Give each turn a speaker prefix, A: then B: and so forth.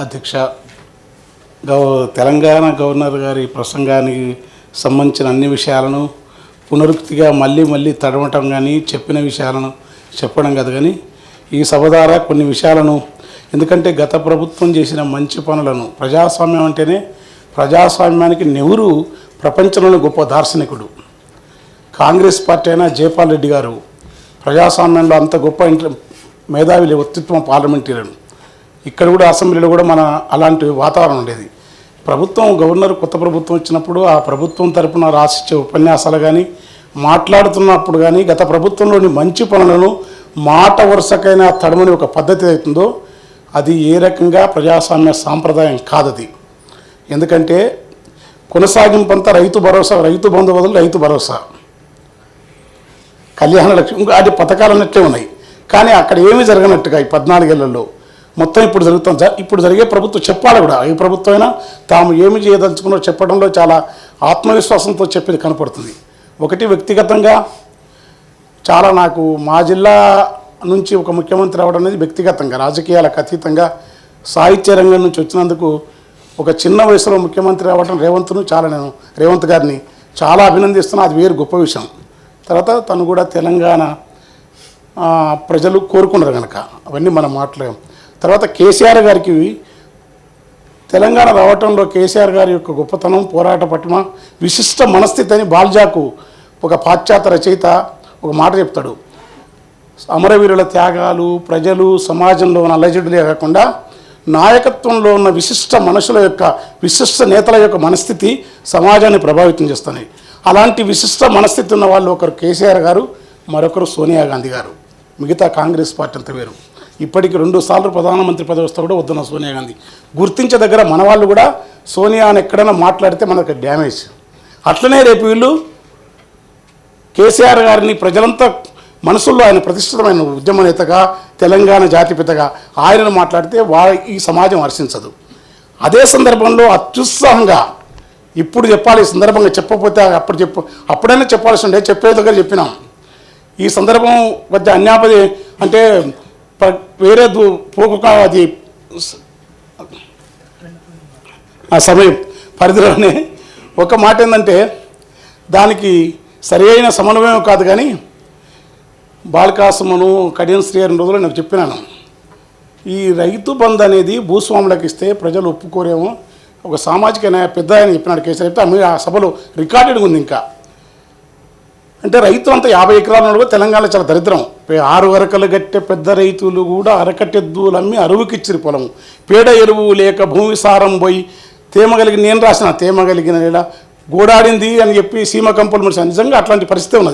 A: అధ్యక్ష, తెలంగాణ గవర్నర్ గారి ప్రసంగానికి సంబంధించిన అన్ని విషయాలను పునరుక్తిగా మళ్ళీ తడవటం కానీ చెప్పిన విషయాలను చెప్పడం కాదు, కానీ ఈ సభ ద్వారా కొన్ని విషయాలను, ఎందుకంటే గత ప్రభుత్వం చేసిన మంచి పనులను, ప్రజాస్వామ్యం అంటేనే, ప్రజాస్వామ్యానికి నెహ్రూ ప్రపంచంలోని గొప్ప దార్శనికుడు. కాంగ్రెస్ పార్టీ అయినా జైపాల్ రెడ్డి గారు ప్రజాస్వామ్యంలో అంత గొప్ప మేధావి వ్యక్తిత్వం పార్లమెంటరీలను. ఇక్కడ కూడా అసెంబ్లీలో కూడా మన అలాంటి వాతావరణం ఉండేది. ప్రభుత్వం గవర్నర్ కొత్త ప్రభుత్వం వచ్చినప్పుడు ఆ ప్రభుత్వం తరపున రాసిచ్చే ఉపన్యాసాలు కానీ, మాట్లాడుతున్నప్పుడు కానీ గత ప్రభుత్వంలోని మంచి పనులను మాట వరుసకైనా తడమని ఒక పద్ధతి అవుతుందో అది ఏ రకంగా ప్రజాస్వామ్య సాంప్రదాయం కాదది. ఎందుకంటే కొనసాగింపంతా రైతు భరోసా, రైతు బంధు బదులు రైతు భరోసా, కళ్యాణ లక్ష్యం, ఇంకా అది పథకాలు అన్నట్లే ఉన్నాయి. కానీ అక్కడ ఏమీ జరగనట్టుగా ఈ 14 ఏళ్లలో మొత్తం ఇప్పుడు జరిగే ప్రభుత్వం చెప్పాలి కూడా. ఏ ప్రభుత్వం అయినా తాము ఏమి చేయదలుచుకున్నో చెప్పడంలో చాలా ఆత్మవిశ్వాసంతో చెప్పేది కనపడుతుంది. ఒకటి, వ్యక్తిగతంగా చాలా నాకు మా జిల్లా నుంచి ఒక ముఖ్యమంత్రి అవ్వడం అనేది వ్యక్తిగతంగా, రాజకీయాలకు అతీతంగా సాహిత్య రంగం నుంచి వచ్చినందుకు ఒక చిన్న వయసులో ముఖ్యమంత్రి అవ్వడం నేను రేవంత్ గారిని చాలా అభినందిస్తున్నా. అది వేరు గొప్ప విషయం. తర్వాత తను కూడా తెలంగాణ ప్రజలు కోరుకున్నారు కనుక అవన్నీ మనం మాట్లాడాం. తర్వాత కేసీఆర్ గారికి తెలంగాణ రావటంలో కేసీఆర్ గారి యొక్క గొప్పతనం, పోరాట పటిమ, విశిష్ట మనస్థితి అని బాల్జాకు ఒక పాశ్చాత్య రచయిత ఒక మాట చెప్తాడు. అమరవీరుల త్యాగాలు, ప్రజలు, సమాజంలో ఉన్న అలజడులే కాకుండా నాయకత్వంలో ఉన్న విశిష్ట మనుషుల యొక్క, విశిష్ట నేతల యొక్క మనస్థితి సమాజాన్ని ప్రభావితం చేస్తున్నాయి. అలాంటి విశిష్ట మనస్థితి ఉన్న వాళ్ళు ఒకరు కేసీఆర్ గారు, మరొకరు సోనియా గాంధీ గారు. మిగతా కాంగ్రెస్ పార్టీ అంత వేరు. ఇప్పటికి 2 సార్లు ప్రధానమంత్రి పదవి వస్తే కూడా వద్దున్న సోనియా గాంధీ. గుర్తించే దగ్గర మన వాళ్ళు కూడా సోనియా అని ఎక్కడైనా మాట్లాడితే మనకు డ్యామేజ్. అట్లనే రేపు వీళ్ళు కేసీఆర్ గారిని ప్రజలంతా మనసుల్లో ఆయన ప్రతిష్ఠితమైన ఉద్యమ నేతగా, తెలంగాణ జాతిపితగా ఆయనను మాట్లాడితే ఈ సమాజం హర్షించదు. అదే సందర్భంలో అత్యుత్సాహంగా ఇప్పుడు చెప్పాలి, ఈ సందర్భంగా చెప్పకపోతే అప్పుడైనా చెప్పాల్సి ఉండే, చెప్పే దగ్గర చెప్పినాం. ఈ సందర్భం మధ్య అన్యాపది అంటే వేరే పోక అది ఆ సమయం పరిధిలోనే ఒక మాట ఏంటంటే, దానికి సరి అయిన సమన్వయం కాదు, కానీ బాలకాసుమను కడియం శ్రీ 2 రోజులు నాకు చెప్పినాను. ఈ రైతు బంధు అనేది భూస్వాములకు ఇస్తే ప్రజలు ఒప్పుకోరేమో, ఒక సామాజిక పెద్ద ఆయన చెప్పినాడు కేసీఆర్. చెప్తే ఆ సభలో రికార్డెడ్గా ఉంది. ఇంకా అంటే రైతులు అంతా 50 ఎకరాల కూడా తెలంగాణలో చాలా దరిద్రం. 6 అరకలు గట్టే పెద్ద రైతులు కూడా అరకట్టెద్దులు అమ్మి అరువుకిచ్చిరి పొలం. పేడ ఎరువు లేక భూమి సారం పోయి తేమగలిగిన, నేను రాసిన తేమగలిగిన ఇలా గోడాడింది అని చెప్పి సీమ కంపలు నిజంగా అట్లాంటి పరిస్థితి ఉన్నది.